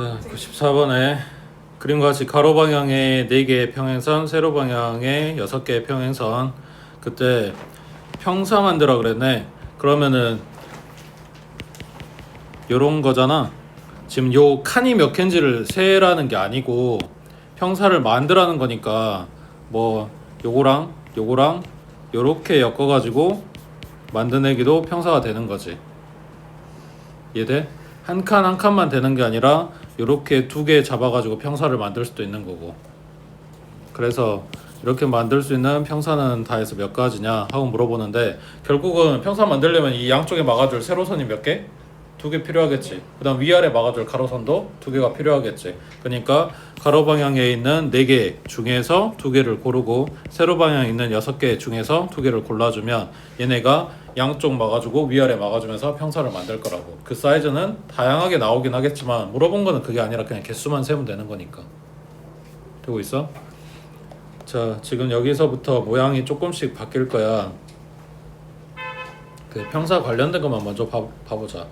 94번에 그림과 같이 가로 방향의 4개의 평행선, 세로 방향의 6개의 평행선. 그때 평사 만들어 그랬네. 그러면은 요런 거잖아. 지금 요 칸이 몇 칸지를 세라는 게 아니고 평사를 만들라는 거니까 뭐 요거랑 요거랑 요렇게 엮어가지고 만드내기도 평사가 되는 거지. 이해돼? 한 칸 한 칸만 되는 게 아니라 이렇게 2개 잡아가지고 평사를 만들 수도 있는 거고. 그래서 이렇게 만들 수 있는 평사는 다 해서 몇 가지냐 하고 물어보는데, 결국은 평사 만들려면 이 양쪽에 막아줄 세로선이 몇 개? 2개 필요하겠지. 그 다음 위아래 막아줄 가로선도 2개가 필요하겠지. 그러니까 가로 방향에 있는 4개 중에서 2개를 고르고 세로 방향에 있는 6개 중에서 2개를 골라주면 얘네가 양쪽 막아주고 위아래 막아주면서 평사를 만들 거라고. 그 사이즈는 다양하게 나오긴 하겠지만 물어본 거는 그게 아니라 그냥 개수만 세면 되는 거니까. 되고 있어? 자, 지금 여기서부터 모양이 조금씩 바뀔 거야. 그 평사 관련된 것만 먼저 봐보자.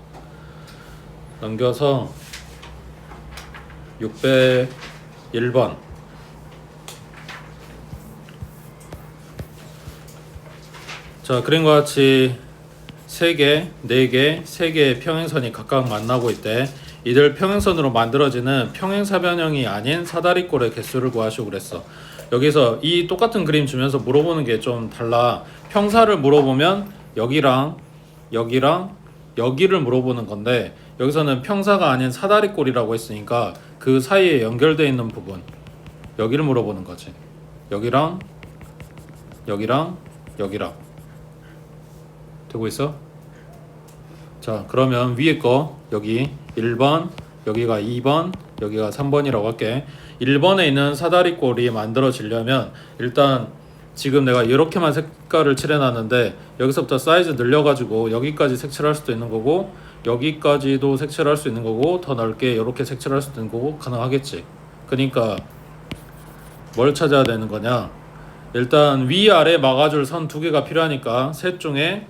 넘겨서 601번. 자, 그림과 같이 3개, 4개, 3개의 평행선이 각각 만나고 있대. 이들 평행선으로 만들어지는 평행사변형이 아닌 사다리꼴의 개수를 구하시오 그랬어. 여기서 이 똑같은 그림 주면서 물어보는 게 좀 달라. 평사를 물어보면 여기랑 여기랑 여기를 물어보는 건데, 여기서는 평사가 아닌 사다리꼴이라고 했으니까 그 사이에 연결되어 있는 부분, 여기를 물어보는 거지. 여기랑 여기랑 여기랑. 되고 있어? 자, 그러면 위에 거 여기 1번, 여기가 2번, 여기가 3번이라고 할게. 1번에 있는 사다리꼴이 만들어지려면 일단 지금 내가 이렇게만 색깔을 칠해놨는데 여기서부터 사이즈 늘려가지고 여기까지 색칠할 수도 있는 거고 여기까지도 색칠할 수 있는 거고 더 넓게 이렇게 색칠할 수도 있는 거고 가능하겠지. 그러니까 뭘 찾아야 되는 거냐? 일단 위아래 막아줄 선 2개가 필요하니까 셋 중에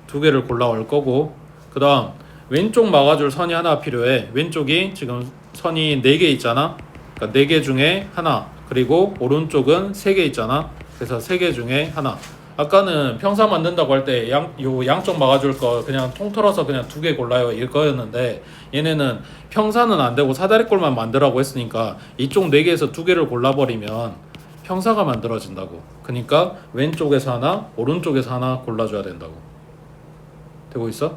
2개를 골라올 거고, 그 다음 왼쪽 막아줄 선이 하나 필요해. 왼쪽이 지금 선이 4개 있잖아. 그러니까 4개 중에 하나, 그리고 오른쪽은 3개 있잖아. 그래서 3개 중에 하나. 아까는 평사 만든다고 할 때 양쪽 막아줄 거 그냥 통틀어서 그냥 2개 골라요 이거였는데, 얘네는 평사는 안 되고 사다리꼴만 만들라고 했으니까 이쪽 4개에서 2개를 골라버리면 평사가 만들어진다고. 그러니까 왼쪽에서 하나, 오른쪽에서 하나 골라줘야 된다고. 되고 있어?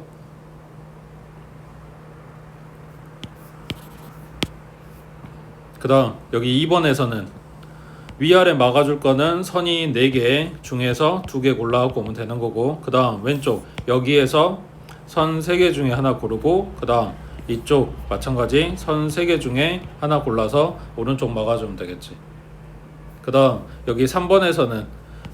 그 다음 여기 2번에서는 위아래 막아줄 거는 선이 4개 중에서 2개 골라갖고 오면 되는 거고, 그 다음 왼쪽 여기에서 선 3개 중에 하나 고르고, 그 다음 이쪽 마찬가지 선 3개 중에 하나 골라서 오른쪽 막아주면 되겠지. 그 다음 여기 3번에서는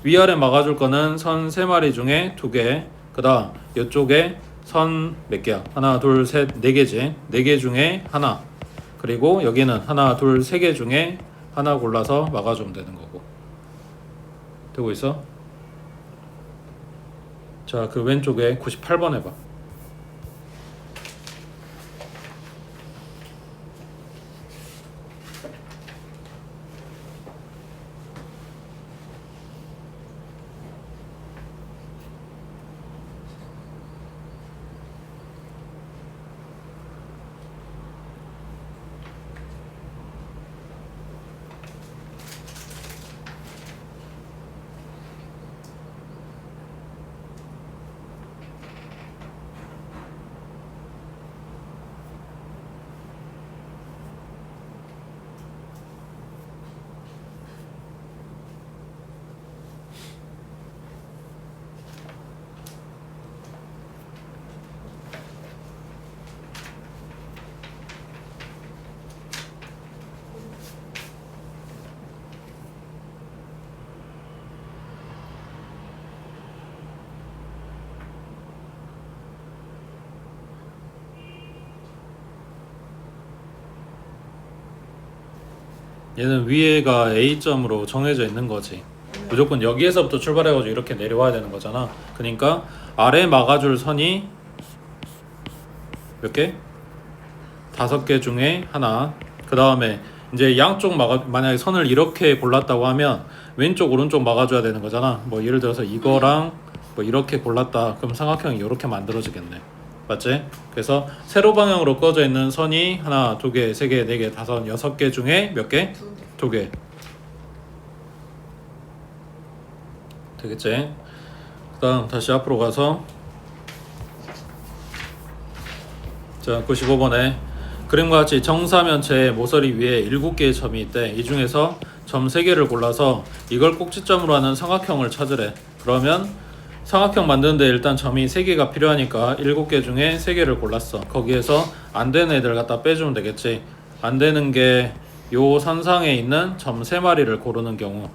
위아래 막아줄 거는 선 3마리 중에 2개, 그 다음 이쪽에 선 몇 개야? 하나, 둘, 셋, 4개지. 4개 중에 하나, 그리고 여기는 하나, 둘, 3개 중에 하나 골라서 막아주면 되는 거고. 되고 있어? 자, 그 왼쪽에 98번 해봐. 얘는 위에가 A점으로 정해져 있는 거지. 무조건 여기에서부터 출발해가지고 이렇게 내려와야 되는 거잖아. 그러니까 아래 막아줄 선이 몇 개? 5개 중에 하나. 그 다음에 이제 양쪽 만약에 선을 이렇게 골랐다고 하면 왼쪽 오른쪽 막아줘야 되는 거잖아. 뭐 예를 들어서 이거랑 뭐 이렇게 골랐다. 그럼 삼각형이 이렇게 만들어지겠네. 맞지? 그래서 세로 방향으로 꺼져 있는 선이 하나, 두 개, 세 개, 네 개, 다섯, 6개 중에 몇 개? 2개. 되겠지? 그 다음 다시 앞으로 가서 자 95번에 그림과 같이 정사면체의 모서리 위에 7개의 점이 있대. 이 중에서 점 3개를 골라서 이걸 꼭지점으로 하는 삼각형을 찾으래. 그러면 삼각형 만드는데 일단 점이 3개가 필요하니까 7개 중에 3개를 골랐어. 거기에서 안 되는 애들 갖다 빼주면 되겠지. 안 되는 게 요 선상에 있는 점 3마리를 고르는 경우인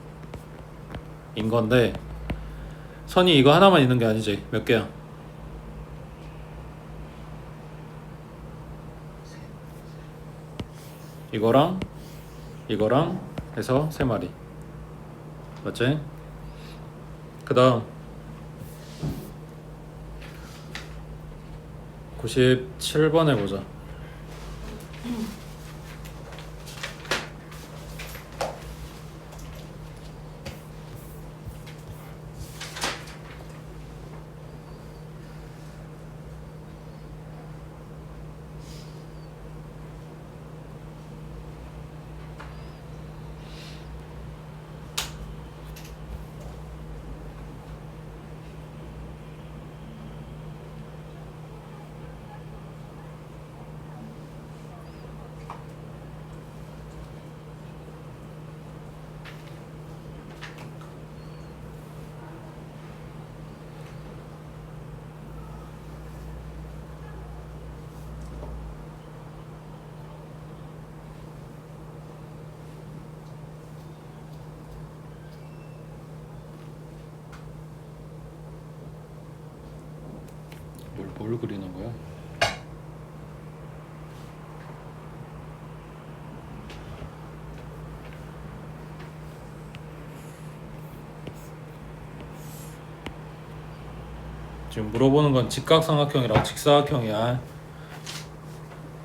건데, 선이 이거 하나만 있는 게 아니지. 몇 개야? 이거랑 이거랑 해서 3마리. 맞지? 그 다음 97번에 보자. 뭘 그리는 거야? 지금 물어보는 건 직각삼각형이랑 직사각형이야.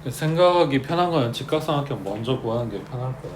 생각하기 편한 거는 직각삼각형 먼저 구하는 게 편할 거야.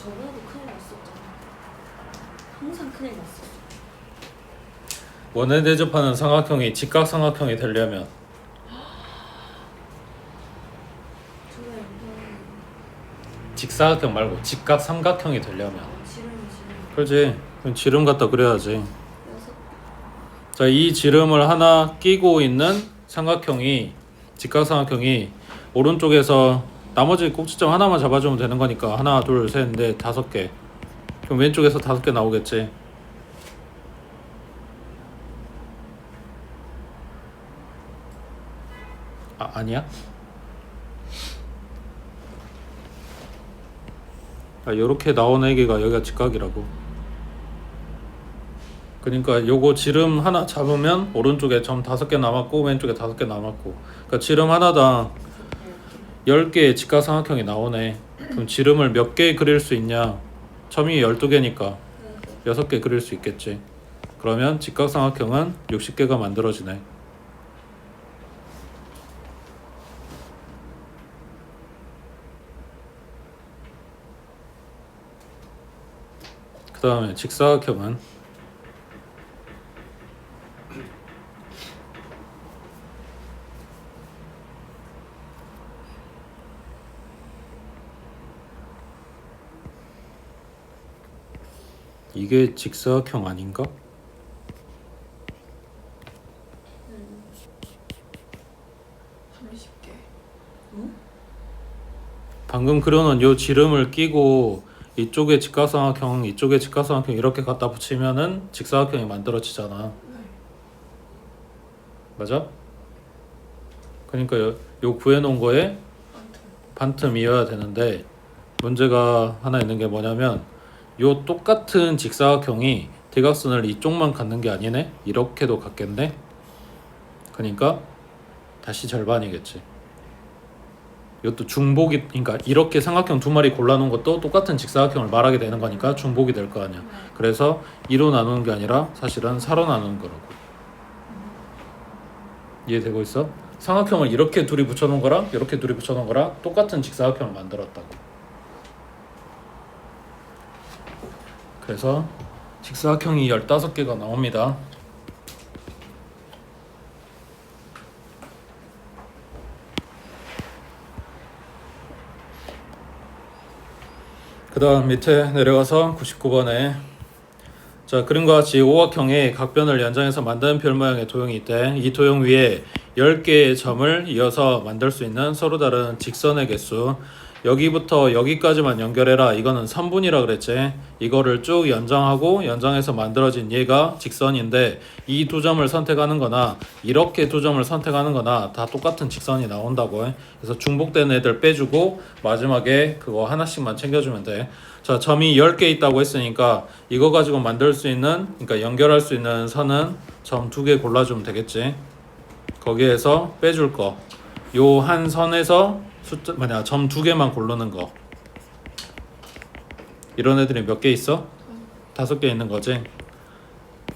저번에도 큰일 났었잖아. 항상 큰일 났어. 원에 대접하는 삼각형이 직각삼각형이 되려면 직사각형 말고 직각삼각형이 되려면 지름. 그렇지. 그럼 지름 갖다 그려야지. 6. 자, 이 지름을 하나 끼고 있는 삼각형이 직각삼각형이 오른쪽에서 나머지 꼭지점 하나만 잡아주면 되는 거니까 하나, 둘, 셋, 넷, 5개. 그럼 왼쪽에서 5개 나오겠지. 아니야? 요렇게 나오는 애기가 여기가 직각이라고. 그러니까 요거 지름 하나 잡으면 오른쪽에 점 5개 남았고 왼쪽에 5개 남았고, 그러니까 지름 하나당 10개의 직각삼각형이 나오네. 그럼 지름을 몇 개 그릴 수 있냐? 점이 12개니까 6개 그릴 수 있겠지. 그러면 직각삼각형은 60개가 만들어지네. 그 다음에 직사각형은 이게 직사각형 아닌가? 방금 그려놓은 요 지름을 끼고 이쪽에 직각삼각형, 이쪽에 직각삼각형 이렇게 갖다 붙이면은 직사각형이 만들어지잖아. 맞아? 그러니까 요 구해놓은 거에 반틈이어야 되는데 문제가 하나 있는 게 뭐냐면 요 똑같은 직사각형이 대각선을 이쪽만 갖는 게 아니네? 이렇게도 갖겠네? 그러니까 다시 절반이겠지. 이것도 중복이, 그러니까 이렇게 삼각형 두 마리 골라놓은 것도 똑같은 직사각형을 말하게 되는 거니까 중복이 될 거 아니야. 그래서 2로 나누는 게 아니라 사실은 4로 나누는 거라고. 이해되고 있어? 삼각형을 이렇게 둘이 붙여놓은 거랑 이렇게 둘이 붙여놓은 거랑 똑같은 직사각형을 만들었다고. 그래서 직사각형이 15개가 나옵니다. 그 다음 밑에 내려가서 99번에 자, 그림과 같이 오각형의 각변을 연장해서 만든 별 모양의 도형이 있대. 이 도형 위에 10개의 점을 이어서 만들 수 있는 서로 다른 직선의 개수, 여기부터 여기까지만 연결해라. 이거는 3분이라 그랬지. 이거를 쭉 연장하고 연장해서 만들어진 얘가 직선인데 이 두 점을 선택하는 거나 이렇게 두 점을 선택하는 거나 다 똑같은 직선이 나온다고. 그래서 중복된 애들 빼주고 마지막에 그거 하나씩만 챙겨주면 돼. 자, 점이 10개 있다고 했으니까 이거 가지고 만들 수 있는, 그러니까 연결할 수 있는 선은 점 2개 골라주면 되겠지. 거기에서 빼줄 거, 요 한 선에서 숫자 점 2개만 고르는 거. 이런 애들이 몇 개 있어? 5개 있는 거지.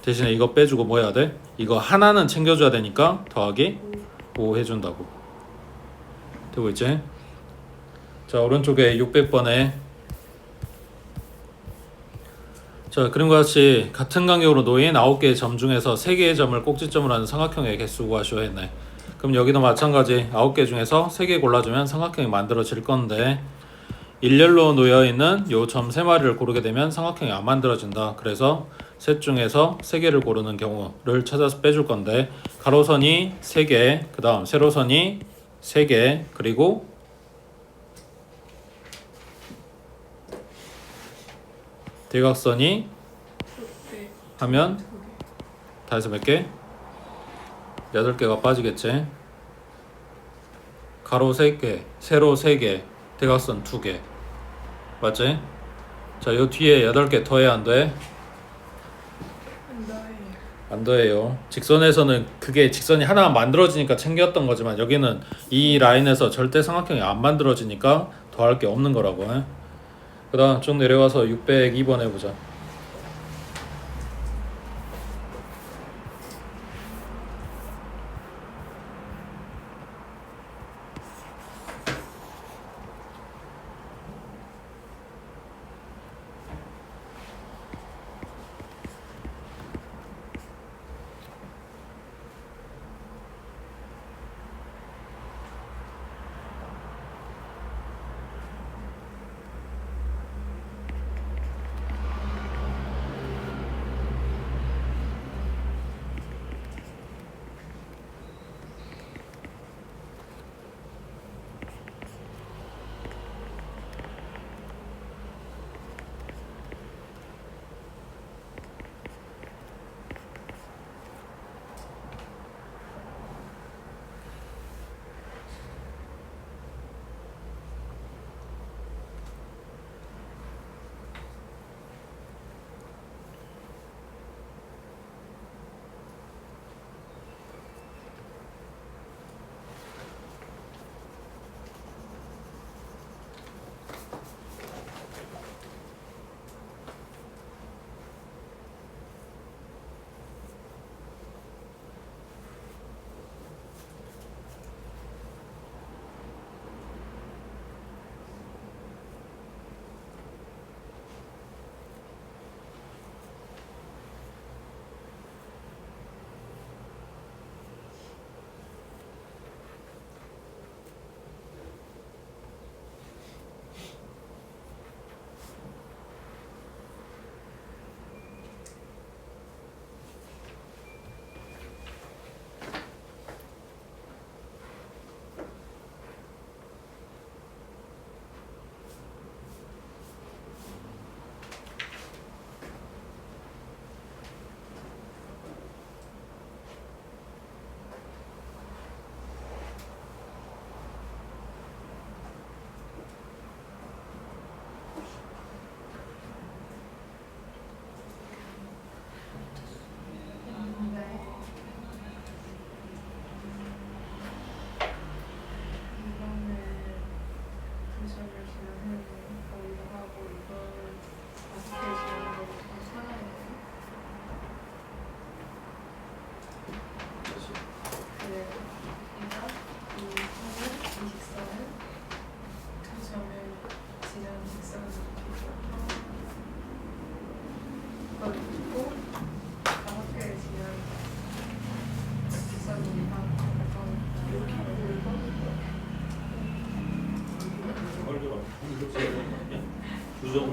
대신에 이거 빼주고 뭐 해야 돼? 이거 하나는 챙겨줘야 되니까 더하기 5 해준다고. 되고 있지? 자, 오른쪽에 600번에 자, 그림과 같이 같은 간격으로 놓인 9개의 점 중에서 3개의 점을 꼭지점으로 하는 삼각형의 개수 구하시오 했네. 그럼 여기도 마찬가지 9개 중에서 3개 골라주면 삼각형이 만들어질 건데 일렬로 놓여있는 요 점 3마리를 고르게 되면 삼각형이 안 만들어진다. 그래서 셋 중에서 3개를 고르는 경우를 찾아서 빼줄 건데 가로선이 3개, 그 다음 세로선이 3개, 그리고 대각선이 하면 다 해서 몇 개? 8개가 빠지겠지. 가로 3개, 세로 3개, 대각선 2개. 맞지? 자, 요 뒤에 8개 더해야 안 돼? 안 더해요. 직선에서는 그게 직선이 하나 만들어지니까 챙겼던 거지만 여기는 이 라인에서 절대 삼각형이 안 만들어지니까 더할 게 없는 거라고. 그 다음 쭉 내려가서 602번 해보자.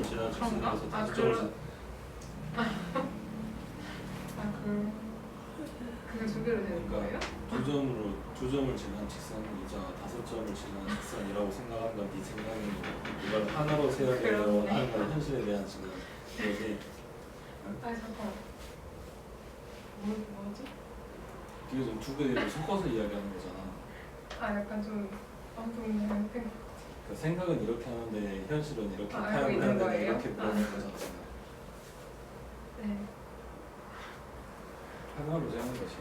지난 그런가? 직선에서 아, 5점을 지난 그게 두 개로 되는 그러니까 거예요? 2점을 지난 직선이자 5점을 지난 직선이라고 생각한 건 네 생각이고 이걸 하나로 세야 되고 그렇네. 하는 건 현실에 대한 지금 거지. 아니 잠깐. 뭐지? 이게 좀 두 개를 섞어서 이야기하는 거잖아. 아 약간 좀 엉뚱한 생각. 그러니까 생각은 이렇게 하는데 현실은 이렇게 아, 알고 타협을 있는 하는데 거예요? 이렇게 보는 거잖아. 네. 하나로 세는 거지.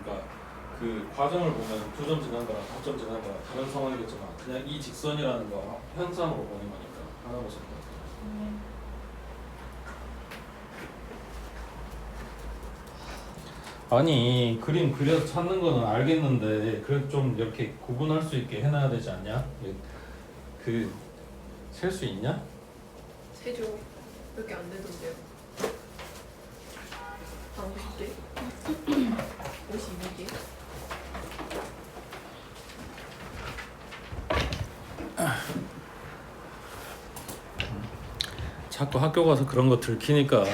그러니까 그 과정을 보면 2점 지난 거랑 4점 지난 거랑 다른 상황이겠지만 그냥 이 직선이라는 거 현상으로 보는 거니까 하나로 쓴다. 아니 그림 그려서 찾는 거는 알겠는데 그래도 좀 이렇게 구분할 수 있게 해놔야 되지 않냐? 그 셀 수 있냐? 세조 몇 개 안 되던데요? 아 50개? 52개? 자꾸 학교 가서 그런 거 들키니까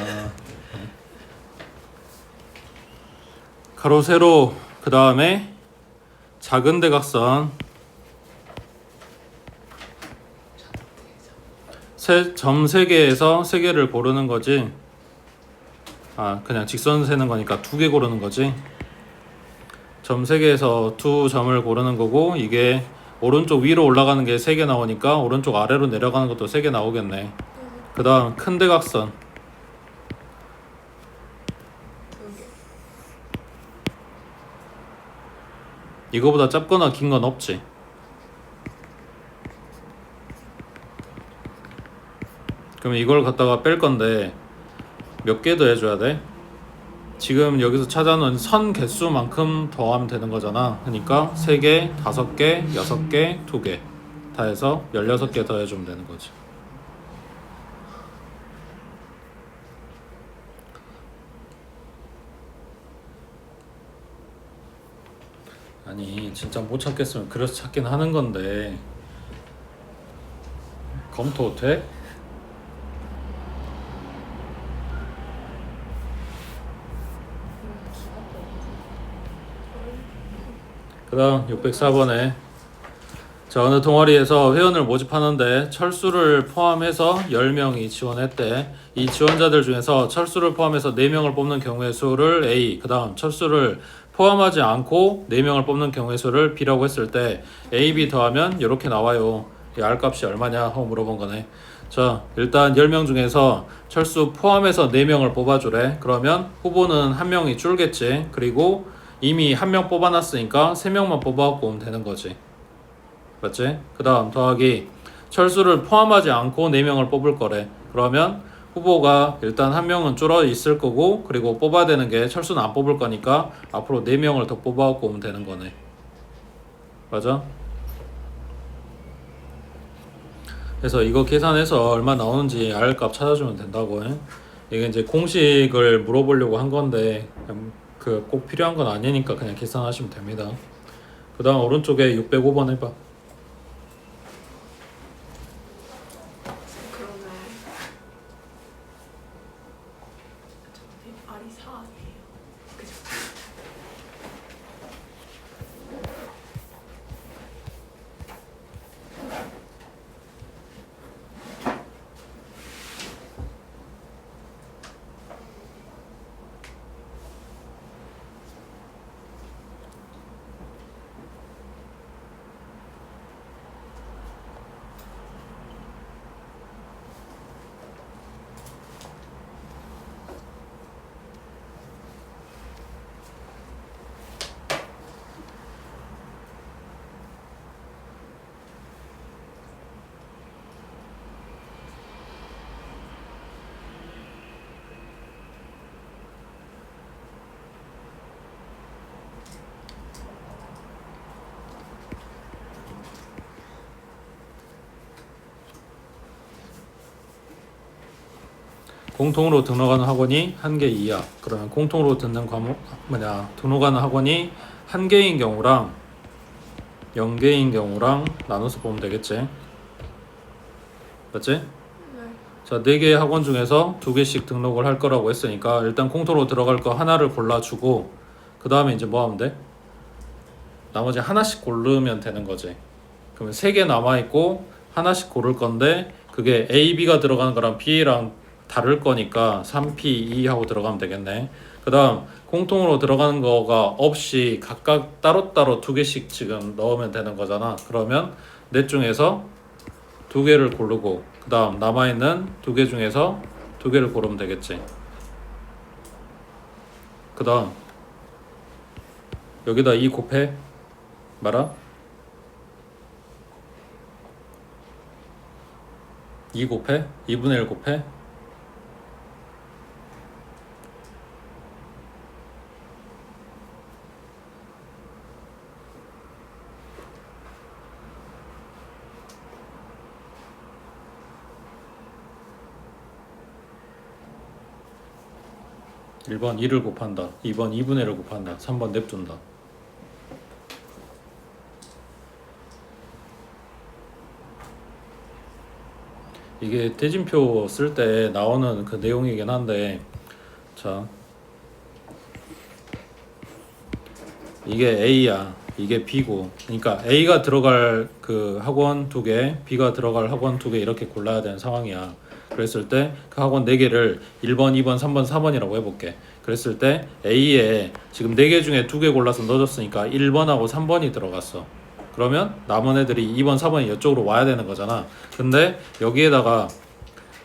가로 세로 그 다음에 작은 대각선 점 3개에서 3개를 고르는 거지. 아 그냥 직선 세는 거니까 2개 고르는 거지. 점 3개에서 2점을 고르는 거고 이게 오른쪽 위로 올라가는 게 3개 나오니까 오른쪽 아래로 내려가는 것도 3개 나오겠네. 그 다음 큰 대각선 이거보다 짧거나 긴 건 없지. 그럼 이걸 갖다가 뺄 건데 몇 개 더 해줘야 돼? 지금 여기서 찾아놓은 선 개수만큼 더하면 되는 거잖아. 그러니까 3개, 5개, 6개, 2개 다 해서 16개 더 해주면 되는 거지. 아니 진짜 못 찾겠으면 그래서 찾긴 하는 건데 검토 돼? 그 다음 604번에 자 어느 동아리에서 회원을 모집하는데 철수를 포함해서 10명이 지원했대. 이 지원자들 중에서 철수를 포함해서 4명을 뽑는 경우의 수를 A, 그 다음 철수를 포함하지 않고 4명을 뽑는 경우의 수를 B라고 했을 때 A, B 더하면 이렇게 나와요. 이 R값이 얼마냐 하고 물어본 거네. 자 일단 10명 중에서 철수 포함해서 4명을 뽑아주래. 그러면 후보는 1명이 줄겠지. 그리고 이미 1명 뽑아놨으니까 3명만 뽑아갖고 오면 되는 거지. 맞지? 그 다음 더하기 철수를 포함하지 않고 4명을 뽑을 거래. 그러면 후보가 일단 1명은 줄어 있을 거고 그리고 뽑아야 되는 게 철수는 안 뽑을 거니까 앞으로 4명을 더 뽑아갖고 오면 되는 거네. 맞아? 그래서 이거 계산해서 얼마 나오는지 R값 찾아주면 된다고. 이게 이제 공식을 물어보려고 한 건데 그 꼭 필요한 건 아니니까 그냥 계산하시면 됩니다. 그 다음 오른쪽에 605번 해봐. 그러면 R이 4 아니에요? 그죠? 공통으로 등록하는 학원이 1개 이하. 그러면 공통으로 듣는 과목 등록하는 학원이 1개인 경우랑 0개인 경우랑 나눠서 보면 되겠지. 맞지? 네. 자, 4개의 학원 중에서 2개씩 등록을 할 거라고 했으니까 일단 공통으로 들어갈 거 하나를 골라주고 그 다음에 이제 뭐 하면 돼? 나머지 하나씩 고르면 되는 거지. 그러면 3개 남아있고 하나씩 고를 건데 그게 A, B가 들어가는 거랑 B랑 다를 거니까 3P, 2 하고 들어가면 되겠네. 그 다음 공통으로 들어가는 거가 없이 각각 따로따로 2개씩 지금 넣으면 되는 거잖아. 그러면 넷 중에서 2개를 고르고 그 다음 남아있는 2개 중에서 2개를 고르면 되겠지. 그 다음 여기다 2 곱해 말아. 2 곱해? 2분의 1 곱해? 일 번 2를 곱한다. 2번 2분의 1을 곱한다. 3번 냅둔다. 이게 대진표 쓸 때 나오는 그 내용이긴 한데 자 이게 A야 이게 B고 그러니까 A가 들어갈 그 학원 2개 B가 들어갈 학원 2개 이렇게 골라야 되는 상황이야. 그랬을 때 그 학원 4개를 1번 2번 3번 4번이라고 해볼게. 그랬을 때 A에 지금 4개 중에 2개 골라서 넣어줬으니까 1번하고 3번이 들어갔어. 그러면 남은 애들이 2번 4번이 이쪽으로 와야 되는 거잖아. 근데 여기에다가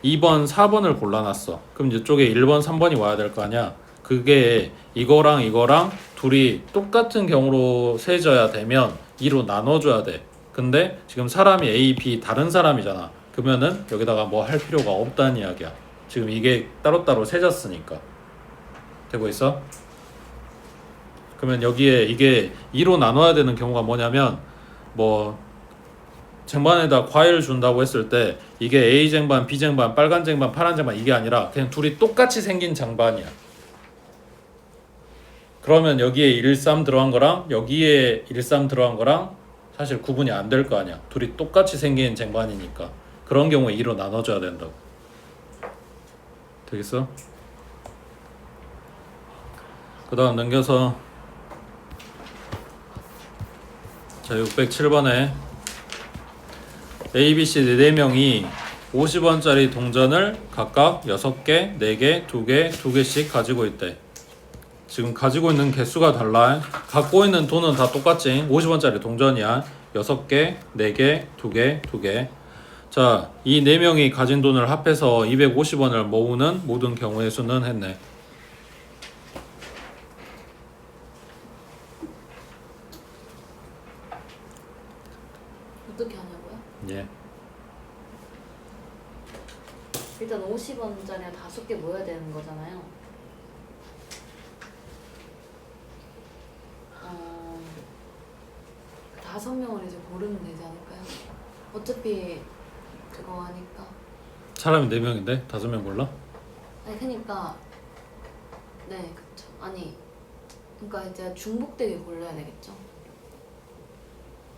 2번 4번을 골라놨어. 그럼 이쪽에 1번 3번이 와야 될 거 아니야. 그게 이거랑 이거랑 둘이 똑같은 경우로 세져야 되면 2로 나눠줘야 돼. 근데 지금 사람이 A, B 다른 사람이잖아. 그러면은 여기다가 뭐 할 필요가 없다는 이야기야. 지금 이게 따로따로 세졌으니까. 되고 있어? 그러면 여기에 이게 2로 나눠야 되는 경우가 뭐냐면 뭐 쟁반에다 과일 준다고 했을 때 이게 A 쟁반, B 쟁반, 빨간 쟁반, 파란 쟁반 이게 아니라 그냥 둘이 똑같이 생긴 장반이야. 그러면 여기에 113 들어간 거랑 여기에 113 들어간 거랑 사실 구분이 안 될 거 아니야. 둘이 똑같이 생긴 쟁반이니까. 그런 경우에 2로 나눠줘야 된다고. 되겠어? 그 다음 넘겨서 자 607번에 A, B, C 4명이 50원짜리 동전을 각각 6개, 4개, 2개, 2개씩 가지고 있대. 지금 가지고 있는 개수가 달라. 갖고 있는 돈은 다 똑같지. 50원짜리 동전이야. 6개, 4개, 2개, 2개. 자, 이 4명이 가진 돈을 합해서 250원을 모으는 모든 경우의 수는 했네. 어떻게 하냐고요? 예. 일단 50원짜리가 5개 모여야 되는 거잖아요. 어... 5명을 이제 고르면 되지 않을까요? 어차피 그거 하니까. 사람이 4명인데 5명 골라? 아니 그니까 네 그쵸. 아니 그러니까 이제 중복되게 골라야 되겠죠.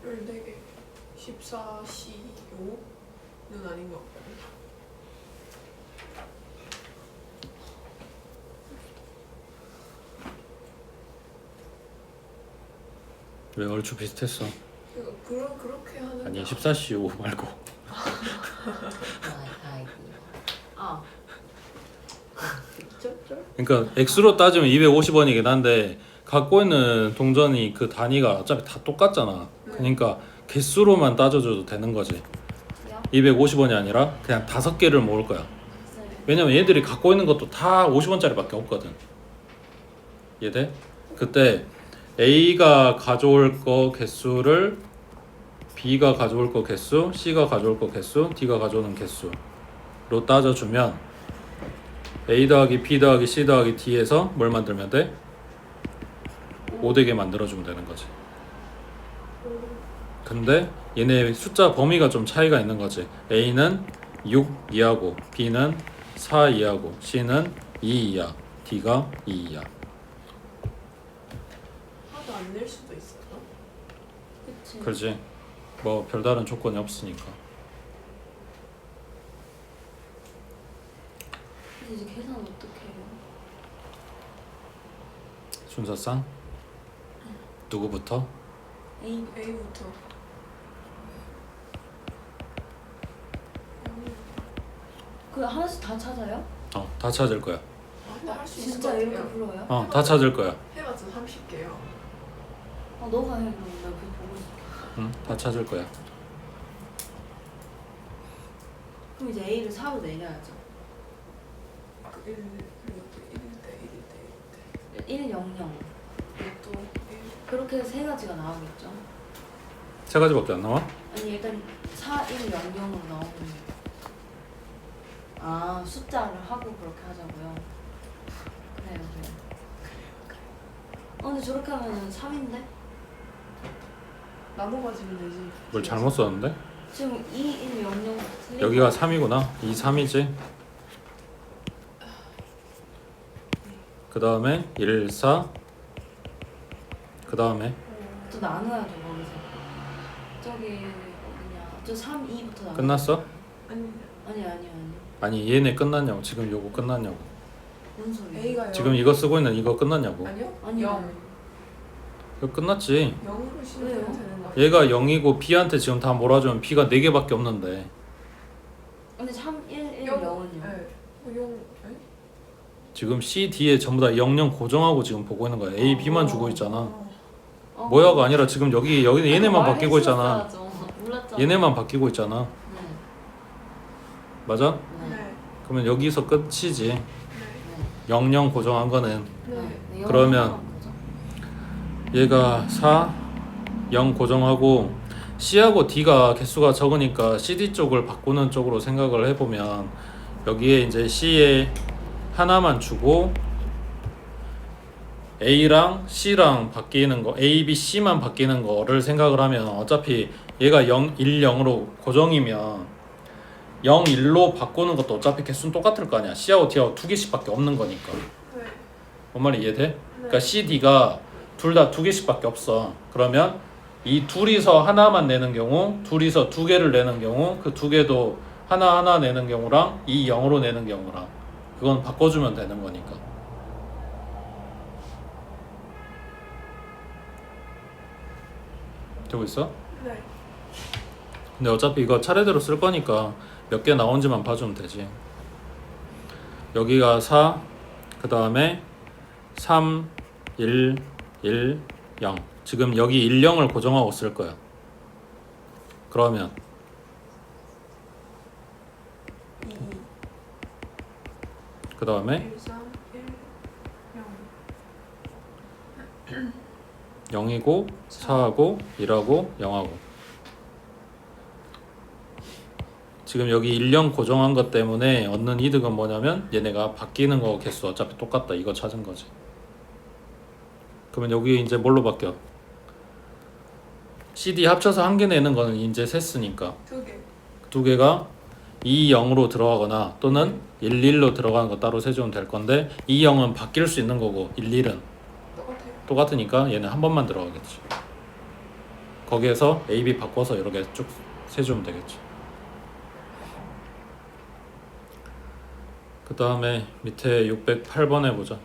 14개 14C5는 아닌 것 같고 왜 얼추 비슷했어? 그렇게 하는 아니 14C5 말고 아 그러니까 액수로 따지면 250원이긴 한데 갖고 있는 동전이 그 단위가 어차피 다 똑같잖아. 그러니까 개수로만 따져줘도 되는 거지. 250원이 아니라 그냥 5개를 모을 거야. 왜냐면 얘들이 갖고 있는 것도 다 50원짜리밖에 없거든. 이해돼? 그때 A가 가져올 거 개수를 B가 가져올 거 개수, C가 가져올 거 개수, D가 가져오는 개수로 따져주면 A 더하기 B 더하기 C 더하기 D에서 뭘 만들면 돼? 5되게 만들어주면 되는 거지. 근데 얘네 숫자 범위가 좀 차이가 있는 거지. A는 6 이하고 B는 4 이하고 C는 2 이하, D가 2 이하. 하도 안 낼 수도 있어요. 그치. 그렇지. 뭐 별다른 조건이 없으니까. 이제 계산 어떻게 해요? 순서상 누구부터? A A부터. 그 하나씩 다 찾아요? 다 찾을 거야. 근데 할 수 있을 것 진짜 이렇게 같아요. 불러요? 다 찾을 거야. 해봤자 30개요. 너가 해 그럼 나 그거 보고 있을게. 다 찾을 거야. 그럼 이제 A를 4로 내려야죠. 그 1, 그리고 또 1일 때, 1, 0, 0. 또 1. 그렇게 해서 세 가지가 나오겠죠? 세 가지밖에 안 나와? 아니 일단 4, 1, 0, 0으로 나오는 숫자를 하고 그렇게 하자고요. 그래요. 근데 저렇게 하면 3인데? 나눠 가지면 되지. 뭘 잘못 썼는데? 지금 2, 1, 0, 0 틀린 여기가 거. 3이구나. 2, 3이지. 그 다음에 1, 4. 그 다음에 또 나눠야죠 거기서. 저기 어디냐? 저 3, 2부터 나눠. 끝났어? 아니, 아니 얘네 끝났냐고. 지금 요거 끝났냐고. 뭔 소리야? A가 0. 지금 이거 쓰고 있는 이거 끝났냐고. 아니요? 아니요. 0. 이거 끝났지. 0으로 시작해도 왜요? 되는 거. 얘가 0이고 B한테 지금 다 몰아주면 B가 4개밖에 없는데 근데 3, 1, 1, 0. 0은요? 네. 0. 네? 지금 C, D에 전부 다 0, 0 고정하고 지금 보고 있는 거야. A, B만 주고 있잖아. 어, 뭐야가 아니라 지금 여기 얘네만 바뀌고 있잖아. 말했었어야죠. 몰랐잖아. 얘네만 바뀌고 있잖아. 네. 맞아? 네. 네. 그러면 여기서 끝이지. 네. 0, 0 고정한 거는 네. 네. 그러면 얘가 4, 0 고정하고 C하고 D가 개수가 적으니까 CD 쪽을 바꾸는 쪽으로 생각을 해보면 여기에 이제 C에 하나만 주고 A랑 C랑 바뀌는 거 A, B, C만 바뀌는 거를 생각을 하면 어차피 얘가 0, 1, 0으로 고정이면 0, 1로 바꾸는 것도 어차피 개수는 똑같을 거 아니야. C하고 D하고 2개씩밖에 없는 거니까. 네. 뭔 말이 이해돼? 그러니까 C, D가 둘 다 2개씩밖에 없어. 그러면 이 둘이서 하나만 내는 경우, 둘이서 2개를 내는 경우, 그 2개도 하나 내는 경우랑 이 0으로 내는 경우랑 그건 바꿔주면 되는 거니까. 되고 있어? 네. 근데 어차피 이거 차례대로 쓸 거니까 몇 개 나온지만 봐주면 되지. 여기가 4, 그 다음에 3, 1, 1, 0. 지금 여기 1, 0을 고정하고 쓸 거야. 그러면 2, 2. 그 다음에 1, 3, 1, 0. 0이고 4하고 1하고 0하고 지금 여기 1, 0 고정한 것 때문에 얻는 이득은 뭐냐면 얘네가 바뀌는 거 개수 어차피 똑같다. 이거 찾은 거지. 그러면 여기 이제 뭘로 바뀌어? CD 합쳐서 한 개 내는 거는 이제 셌으니까 2개. 두 개가 2, 0으로 들어가거나 또는 1, 1로 들어가는 거 따로 세주면 될 건데 2, 0은 바뀔 수 있는 거고 1, 1은 똑같아요. 똑같으니까 얘는 한 번만 들어가겠지. 거기에서 A, B 바꿔서 이렇게 쭉 세주면 되겠지. 그 다음에 밑에 608번 해보자.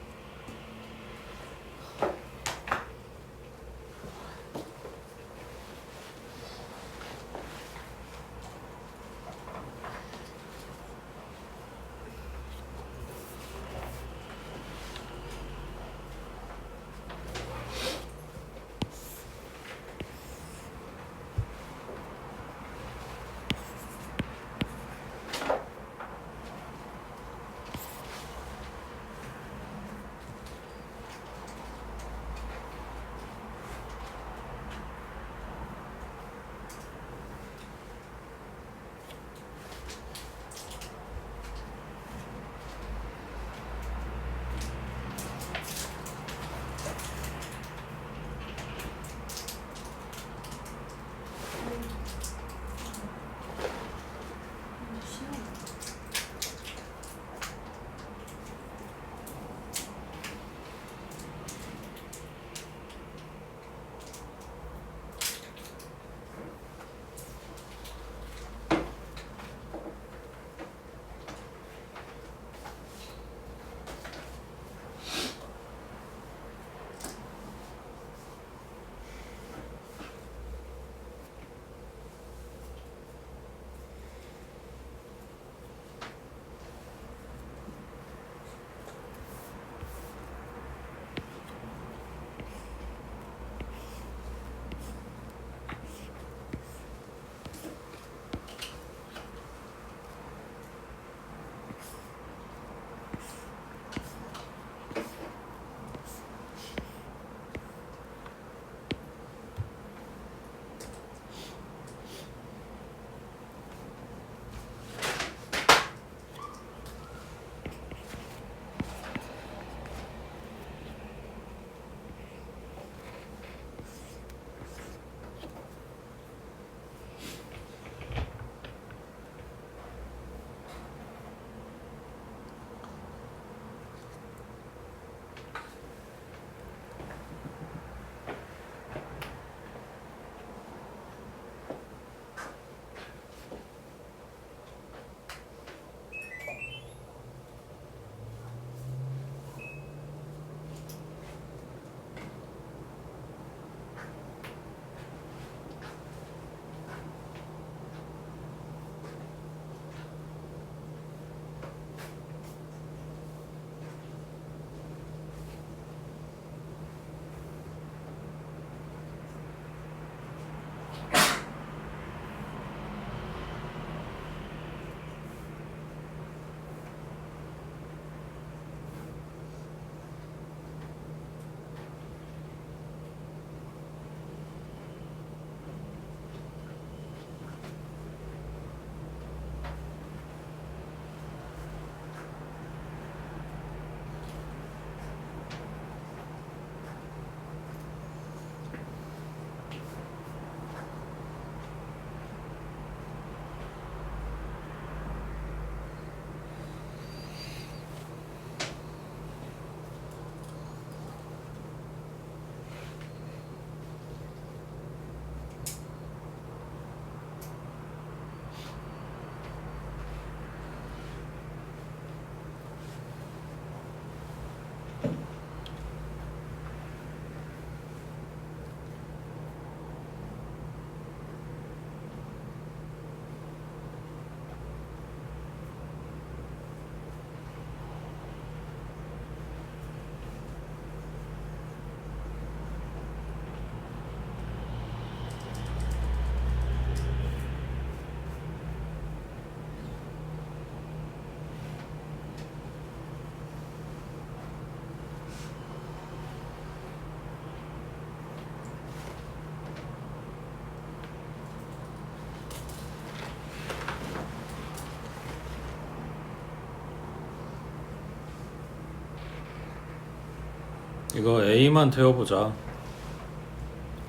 이거 A만 태워보자.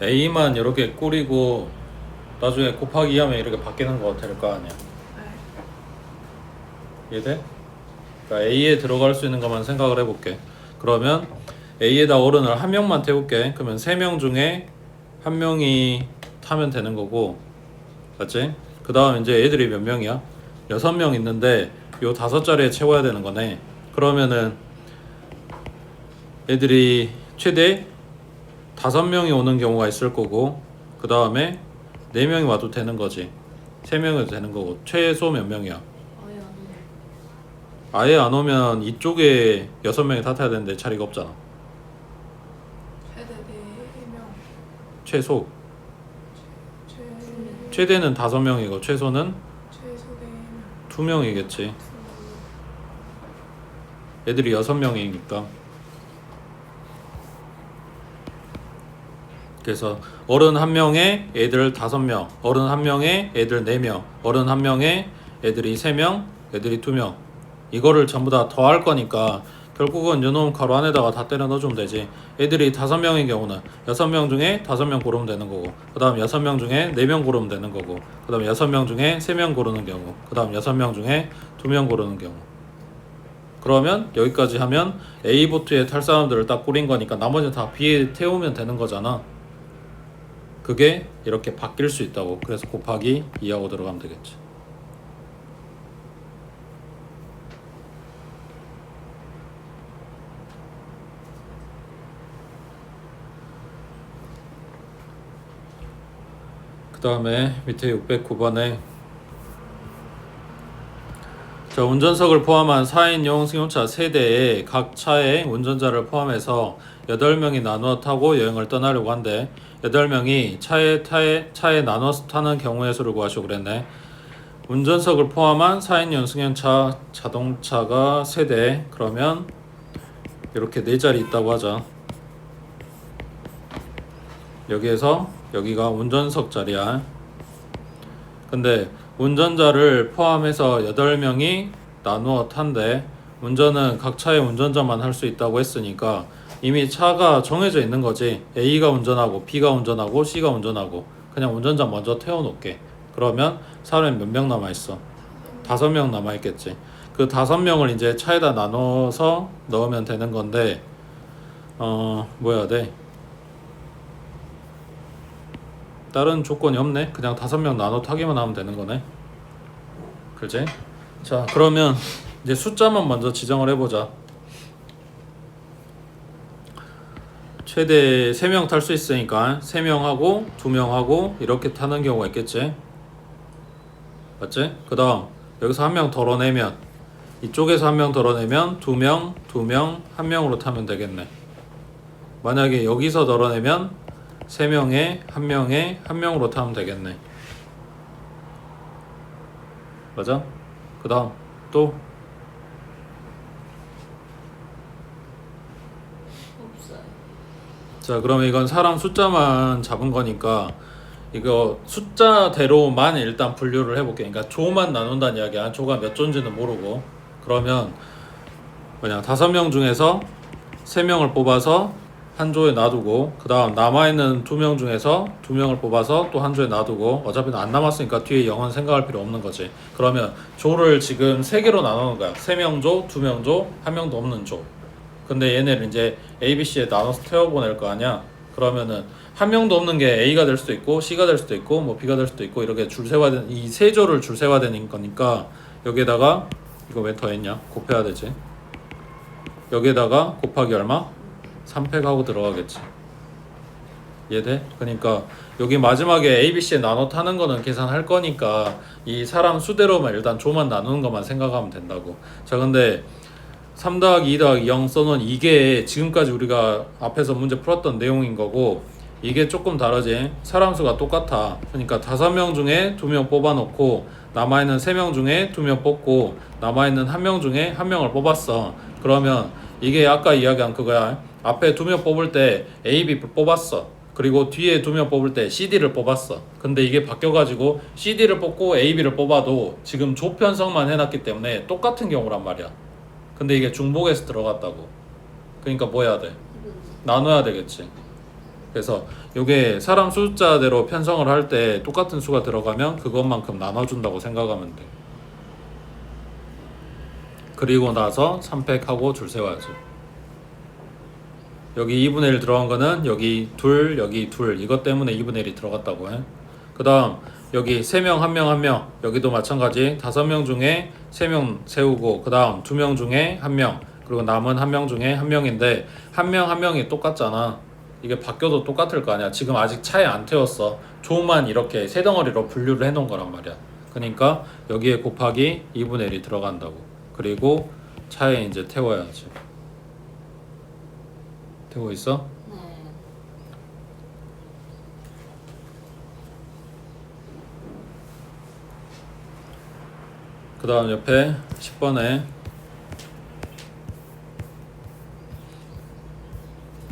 A만 이렇게 꾸리고 나중에 곱하기 2 하면 이렇게 바뀌는 거 될 거 아니야. 네. 이해돼? 그러니까 A에 들어갈 수 있는 것만 생각을 해볼게. 그러면 A에다 어른을 한 명만 태울게. 그러면 3명 중에 한 명이 타면 되는 거고, 맞지? 그 다음 이제 애들이 몇 명이야? 6명 있는데 요 5자리에 채워야 되는 거네. 그러면은 애들이 최대 5명이 오는 경우가 있을 거고, 그 다음에 4명이 와도 되는 거지. 3명이 와도 되는 거고, 최소 몇 명이야? 아예 안 오네. 아예 안 오면 이쪽에 6명이 다 타야 되는데 자리가 없잖아. 최대 4명. 최소. 최 최대는 5명이고 최소는 최소 4명. 2명이겠지. 애들이 6명이니까. 그래서 어른 1명에 애들 5명, 어른 1명에 애들 4명, 어른 1명에 애들이 3명, 애들이 2명. 이거를 전부 다 더할 거니까 결국은 요놈 가로 안에다가 다 때려 넣어주면 되지. 애들이 5명인 경우는 6명 중에 5명 고르면 되는 거고, 그 다음 6명 중에 4명 고르면 되는 거고, 그 다음 6명 중에 3명 고르는 경우, 그 다음 6명 중에 2명 고르는 경우. 그러면 여기까지 하면 A 보트에 탈 사람들을 딱 꾸린 거니까 나머지는 다 B에 태우면 되는 거잖아. 그게 이렇게 바뀔 수 있다고. 그래서 곱하기 2하고 들어가면 되겠지. 그 다음에 밑에 609번에 자, 운전석을 포함한 4인용 승용차 세대에 각 차에 운전자를 포함해서 8명이 나누어 타고 여행을 떠나려고 한대. 8명이 차에 나눠서 타는 경우의 수를 구하시오 그랬네. 운전석을 포함한 4인용 승용차 자동차가 세대. 그러면 이렇게 4자리 있다고 하자. 여기에서 여기가 운전석 자리야. 근데 운전자를 포함해서 8명이 나누어 탄대. 운전은 각 차의 운전자만 할 수 있다고 했으니까 이미 차가 정해져 있는 거지. A가 운전하고 B가 운전하고 C가 운전하고. 그냥 운전자 먼저 태워놓게. 그러면 사람이 몇 명 남아있어? 5명 남아있겠지. 그 5명을 이제 차에다 나눠서 넣으면 되는 건데 뭐 해야 돼? 다른 조건이 없네. 그냥 5명 나눠 타기만 하면 되는 거네. 그렇지? 자, 그러면 이제 숫자만 먼저 지정을 해보자. 최대 3명 탈 수 있으니까 3명하고 2명하고 이렇게 타는 경우가 있겠지. 맞지? 그 다음 여기서 1명 덜어내면 이쪽에서 1명 덜어내면 2명, 2명, 1명으로 타면 되겠네. 만약에 여기서 덜어내면 3명에 1명에 1명으로 타면 되겠네. 맞아? 그 다음 또 없어요. 자, 그러면 이건 사람 숫자만 잡은 거니까 이거 숫자대로만 일단 분류를 해볼게. 그러니까 조만 나눈다는 이야기야. 조가 몇 조인지는 모르고. 그러면 그냥 5명 중에서 3명을 뽑아서 한 조에 놔두고, 그 다음 남아있는 2명 중에서 2명을 뽑아서 또 한 조에 놔두고, 어차피 안 남았으니까 뒤에 0은 생각할 필요 없는 거지. 그러면 조를 지금 3개로 나누는 거야. 3명 조, 2명 조, 1명도 없는 조. 근데 얘네를 이제 A, B, C에 나눠서 태워보낼 거 아니야. 그러면은 1명도 없는 게 A가 될 수도 있고 C가 될 수도 있고 뭐 B가 될 수도 있고 이렇게 줄 세워야 되는, 이 세 조를 줄 세워야 되는 거니까 여기에다가 이거 왜 더했냐? 곱해야 되지. 여기에다가 곱하기 얼마? 3팩하고 들어가겠지. 이해돼? 그러니까 여기 마지막에 A, B, C에 나눠 타는 거는 계산할 거니까 이 사람 수대로만 일단 조만 나누는 것만 생각하면 된다고. 자, 근데 3 더하기 2 더하기 0 써놓은 이게 지금까지 우리가 앞에서 문제 풀었던 내용인 거고, 이게 조금 다르지. 사람 수가 똑같아. 그러니까 5명 중에 2명 뽑아놓고 남아있는 3명 중에 2명 뽑고 남아있는 1명 중에 1명을 뽑았어. 그러면 이게 아까 이야기한 그거야. 앞에 2명 뽑을 때 A, B 뽑았어. 그리고 뒤에 2명 뽑을 때 CD를 뽑았어. 근데 이게 바뀌어가지고 CD를 뽑고 A, B를 뽑아도 지금 조 편성만 해놨기 때문에 똑같은 경우란 말이야. 근데 이게 중복에서 들어갔다고. 그러니까 뭐 해야 돼? 나눠야 되겠지. 그래서 요게 사람 숫자대로 편성을 할 때 똑같은 수가 들어가면 그것만큼 나눠준다고 생각하면 돼. 그리고 나서 3팩하고 줄 세워야지. 여기 2분의 1 들어간 거는 여기 둘, 여기 둘, 이것 때문에 2분의 1이 들어갔다고 해. 그 다음 여기 3명, 1명, 1명, 여기도 마찬가지 5명 중에 3명 세우고, 그 다음 2명 중에 1명, 그리고 남은 1명 중에 1명인데 1명 1명이 똑같잖아. 이게 바뀌어도 똑같을 거 아니야. 지금 아직 차에 안 태웠어. 조만 이렇게 세 덩어리로 분류를 해 놓은 거란 말이야. 그러니까 여기에 곱하기 2분의 1이 들어간다고. 그리고 차에 이제 태워야지. 되고 있어? 네. 그 다음 옆에 10번에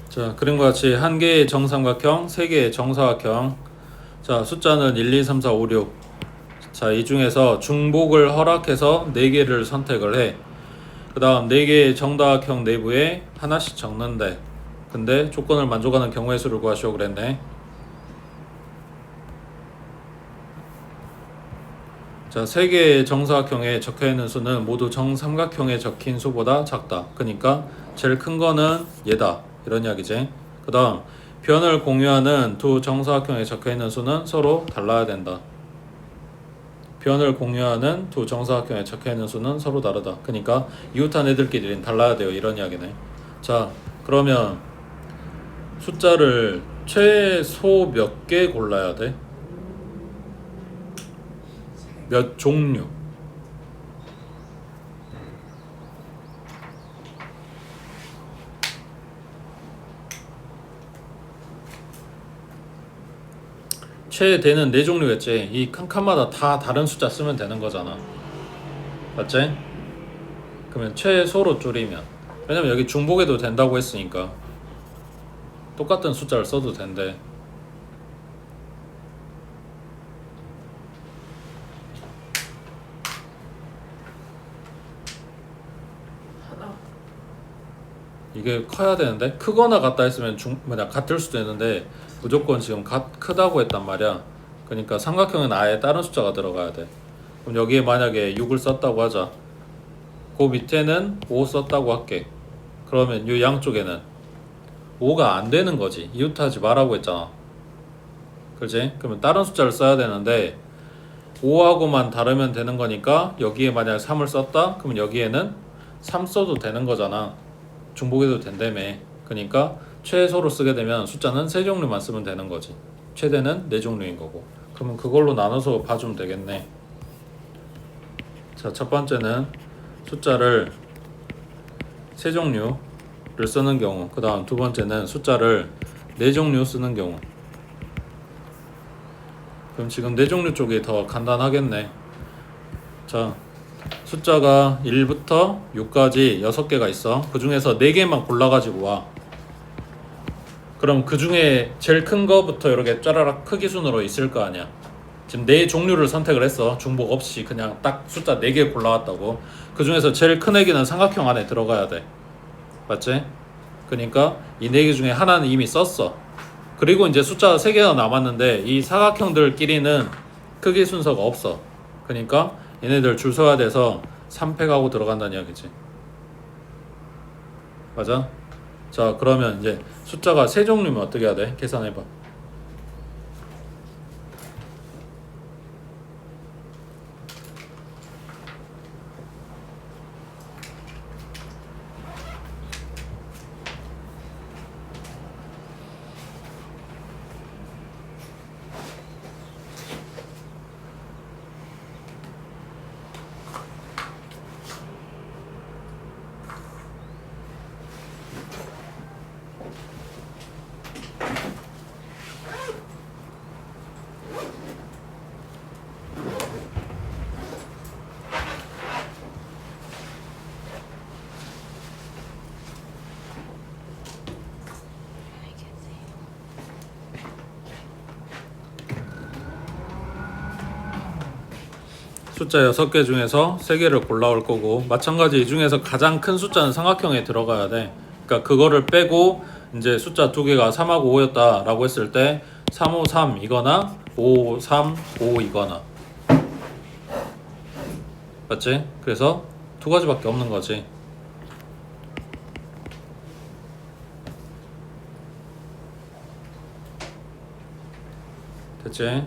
자, 그림과 같이 한 개의 정삼각형, 세 개의 정사각형. 자, 숫자는 1, 2, 3, 4, 5, 6. 자, 이 중에서 중복을 허락해서 4개를 선택을 해. 그 다음 4개의 정다각형 내부에 하나씩 적는데, 근데 조건을 만족하는 경우의 수를 구하시오 그랬네. 자, 3개의 정사각형에 적혀있는 수는 모두 정삼각형에 적힌 수보다 작다. 그러니까 제일 큰 거는 얘다, 이런 이야기지. 그 다음 변을 공유하는 두 정사각형에 적혀있는 수는 서로 달라야 된다. 변을 공유하는 두 정사각형에 적혀있는 수는 서로 다르다. 그러니까 이웃한 애들끼리는 달라야 돼요, 이런 이야기네. 자, 그러면 숫자를 최소 몇 개 골라야 돼? 몇 종류? 최대는 4종류겠지. 이 칸칸마다 다 다른 숫자 쓰면 되는 거잖아. 맞지? 그러면 최소로 줄이면, 왜냐면 여기 중복해도 된다고 했으니까 똑같은 숫자를 써도 된대. 하나. 이게 커야 되는데, 크거나 같다 했으면 같을 수도 있는데 무조건 지금 크다고 했단 말이야. 그러니까 삼각형은 아예 다른 숫자가 들어가야 돼. 그럼 여기에 만약에 6을 썼다고 하자. 그 밑에는 5 썼다고 할게. 그러면 이 양쪽에는 5가 안 되는 거지. 이웃하지 말라고 했잖아. 그렇지? 그러면 다른 숫자를 써야 되는데 5하고만 다르면 되는 거니까 여기에 만약 3을 썼다? 그러면 여기에는 3 써도 되는 거잖아. 중복해도 된다며. 그러니까 최소로 쓰게 되면 숫자는 3종류만 쓰면 되는 거지. 최대는 4종류인 거고. 그러면 그걸로 나눠서 봐주면 되겠네. 자, 첫 번째는 숫자를 3종류를 쓰는 경우, 그 다음 두 번째는 숫자를 4종류 쓰는 경우. 그럼 지금 4종류 쪽이 더 간단하겠네. 자, 숫자가 1부터 6까지 6개가 있어. 그 중에서 4개만 골라가지고 와. 그럼 그 중에 제일 큰 거부터 이렇게 짜라락 크기 순으로 있을 거 아니야. 지금 4종류를 선택을 했어. 중복 없이 그냥 딱 숫자 4개 골라왔다고. 그 중에서 제일 큰 애기는 삼각형 안에 들어가야 돼. 맞지? 그러니까 이 4개 중에 하나는 이미 썼어. 그리고 이제 숫자가 3개가 남았는데 이 사각형들끼리는 크기 순서가 없어. 그러니까 얘네들 줄 서야 돼서 3팩하고 들어간다는 이야기지. 맞아? 자, 그러면 이제 숫자가 3종류면 어떻게 해야 돼? 계산해봐. 숫자 6개 중에서 3개를 골라올 거고, 마찬가지 이 중에서 가장 큰 숫자는 삼각형에 들어가야 돼. 그러니까 그거를 빼고 이제 숫자 두 개가 3하고 5였다 라고 했을 때 353 이거나 535 이거나, 맞지? 그래서 두 가지밖에 없는 거지. 됐지?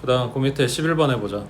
그 다음 그 밑에 11번 해보자.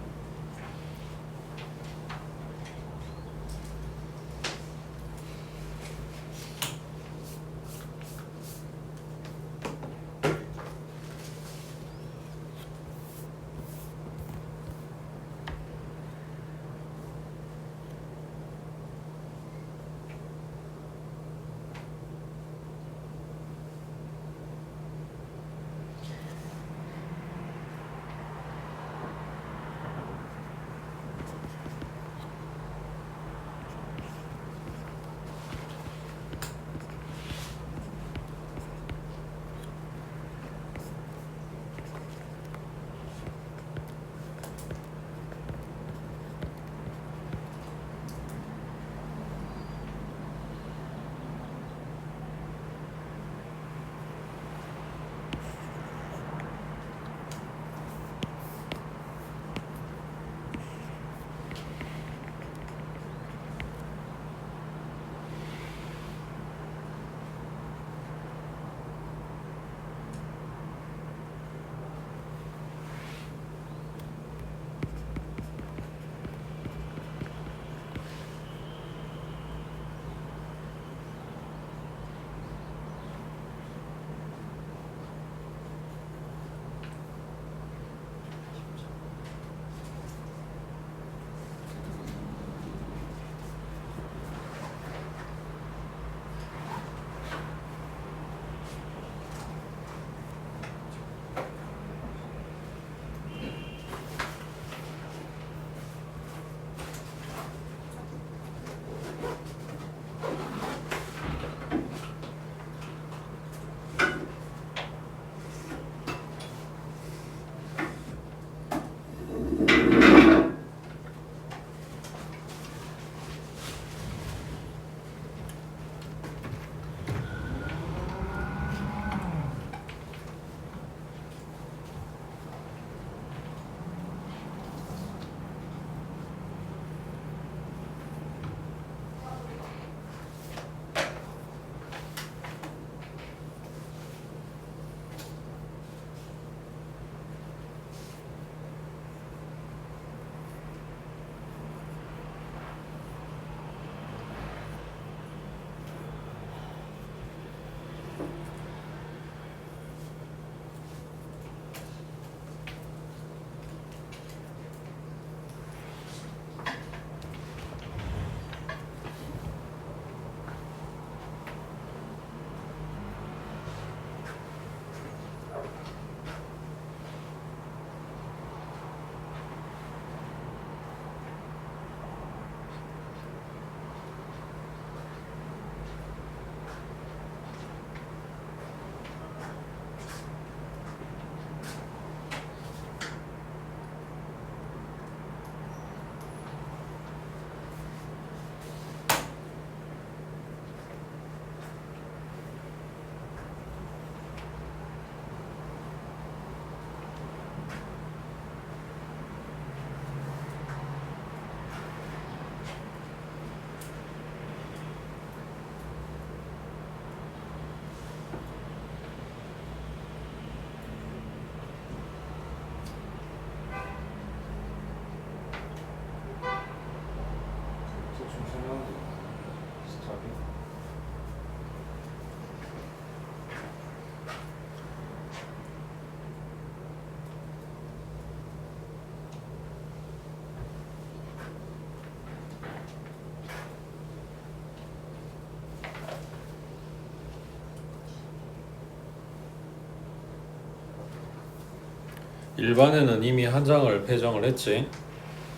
일반에는 이미 한 장을 배정을 했지.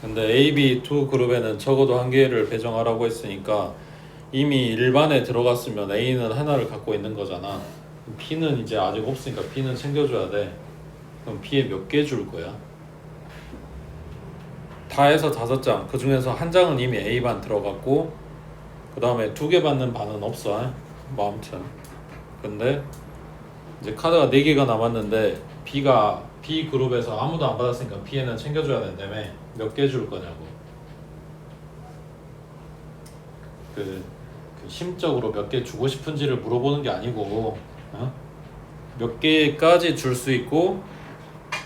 근데 A, B 두 그룹에는 적어도 한 개를 배정하라고 했으니까 이미 일반에 들어갔으면 A는 하나를 갖고 있는 거잖아. B는 이제 아직 없으니까 B는 챙겨줘야 돼. 그럼 B에 몇 개 줄 거야? 다 해서 5장. 그 중에서 한 장은 이미 A반 들어갔고 그 다음에 2개 받는 반은 없어. 뭐 아무튼 근데 이제 카드가 4개가 남았는데 B가 B 그룹에서 아무도 안 받았으니까 B에는 챙겨줘야 된다며. 몇 개 줄 거냐고. 그 심적으로 몇 개 주고 싶은지를 물어보는 게 아니고 어? 몇 개까지 줄 수 있고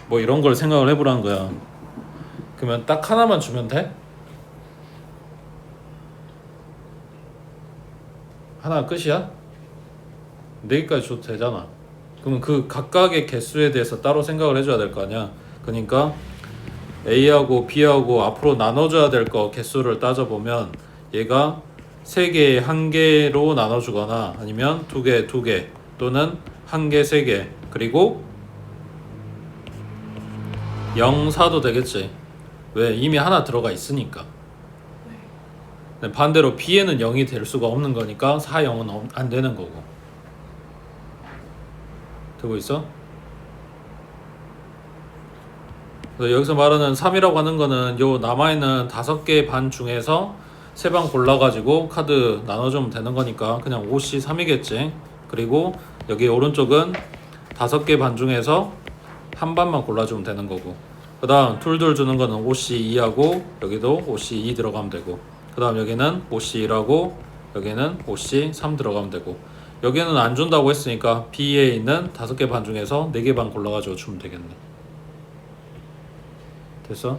뭐 이런 걸 생각을 해보라는 거야. 그러면 딱 하나만 주면 돼? 하나 끝이야? 4개까지 줘도 되잖아. 그러면 그 각각의 개수에 대해서 따로 생각을 해줘야 될 거 아니야. 그러니까 A하고 B하고 앞으로 나눠줘야 될 거 개수를 따져보면 얘가 3개에 1개로 나눠주거나 아니면 2개 2개 또는 1개 3개 그리고 0, 4도 되겠지. 왜? 이미 하나 들어가 있으니까. 근데 반대로 B에는 0이 될 수가 없는 거니까 4, 0은 안 되는 거고. 되고 있어? 그래서 여기서 말하는 3이라고 하는 거는 요 남아있는 5개 반 중에서 3방 골라가지고 카드 나눠주면 되는 거니까 그냥 5C 3이겠지. 그리고 여기 오른쪽은 5개 반 중에서 한 반만 골라주면 되는 거고, 그 다음 둘둘 주는 거는 5C 2하고 여기도 5C 2 들어가면 되고, 그 다음 여기는 5C 1하고 여기는 5C 3 들어가면 되고, 여기는 안 준다고 했으니까 B에 있는 5개 반 중에서 4개 반 골라가지고 주면 되겠네. 됐어?